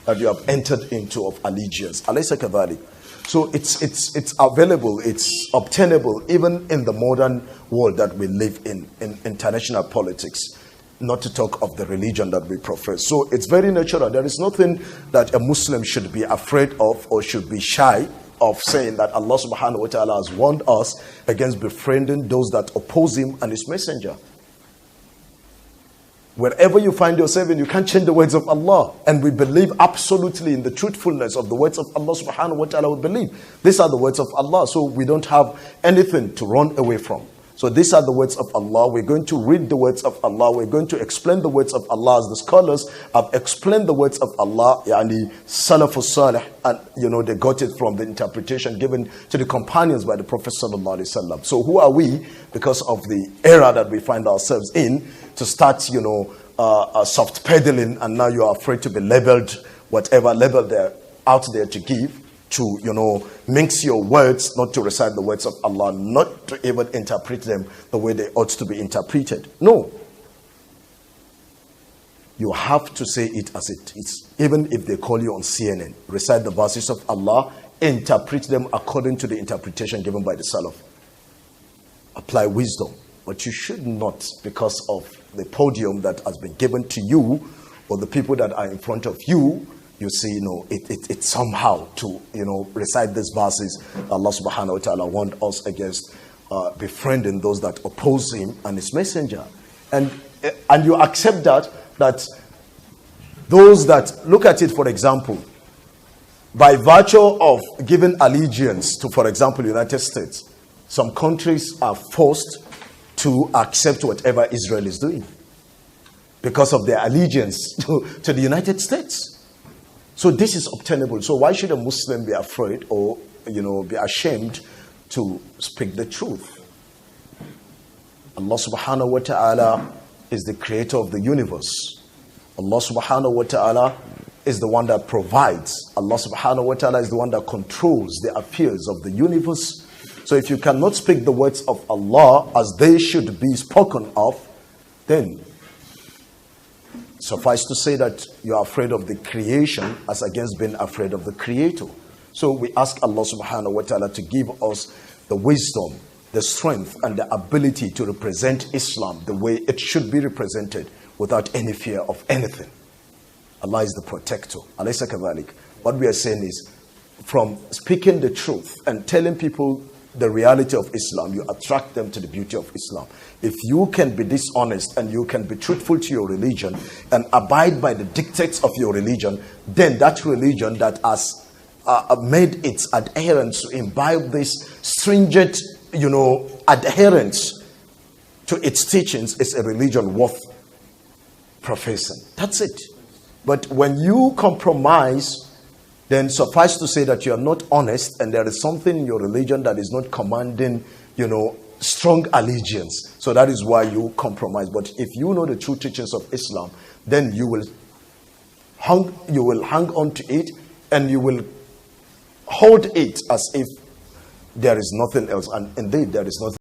that you have entered into of allegiance. Alaysa kadhalik. So it's available, it's obtainable even in the modern world that we live in international politics, not to talk of the religion that we profess. So it's very natural. There is nothing that a Muslim should be afraid of or should be shy of saying that Allah subhanahu wa ta'ala has warned us against befriending those that oppose him and his messenger. Wherever you find yourself in, you can't change the words of Allah. And we believe absolutely in the truthfulness of the words of Allah subhanahu wa ta'ala. We believe these are the words of Allah. So we don't have anything to run away from. So these are the words of Allah. We're going to read the words of Allah. We're going to explain the words of Allah as the scholars have explained the words of Allah. Yani Salafus Salih, and they got it from the interpretation given to the companions by the Prophet sallallahu alaihi wasallam. So who are we, because of the era that we find ourselves in, to start soft pedaling, and now you are afraid to be labeled whatever label they're out there to give, to mix your words, not to recite the words of Allah, not to even interpret them the way they ought to be interpreted. No. You have to say it as it is. Even if they call you on CNN, recite the verses of Allah, interpret them according to the interpretation given by the Salaf. Apply wisdom. But you should not, because of the podium that has been given to you, or the people that are in front of you, you see, it somehow to, recite these verses. Allah subhanahu wa ta'ala warned us against befriending those that oppose him and his messenger. And you accept that those that, look at it, for example, by virtue of giving allegiance to, for example, United States, some countries are forced to accept whatever Israel is doing because of their allegiance to the United States. So this is obtainable. So why should a Muslim be afraid or, be ashamed to speak the truth? Allah subhanahu wa ta'ala is the creator of the universe. Allah subhanahu wa ta'ala is the one that provides. Allah subhanahu wa ta'ala is the one that controls the affairs of the universe. So if you cannot speak the words of Allah as they should be spoken of, then suffice to say that you are afraid of the creation as against being afraid of the creator. So we ask Allah subhanahu wa ta'ala to give us the wisdom, the strength, and the ability to represent Islam the way it should be represented without any fear of anything. Allah is the protector. Alaysa kadhalik. What we are saying is, from speaking the truth and telling people the reality of Islam, you attract them to the beauty of Islam. If you can be dishonest and you can be truthful to your religion and abide by the dictates of your religion, then that religion that has made its adherents to imbibe this stringent, adherence to its teachings is a religion worth professing. That's it. But when you compromise, then suffice to say that you are not honest and there is something in your religion that is not commanding, strong allegiance. So that is why you compromise. But if you know the true teachings of Islam, then you will hang on to it and you will hold it as if there is nothing else. And indeed, there is nothing.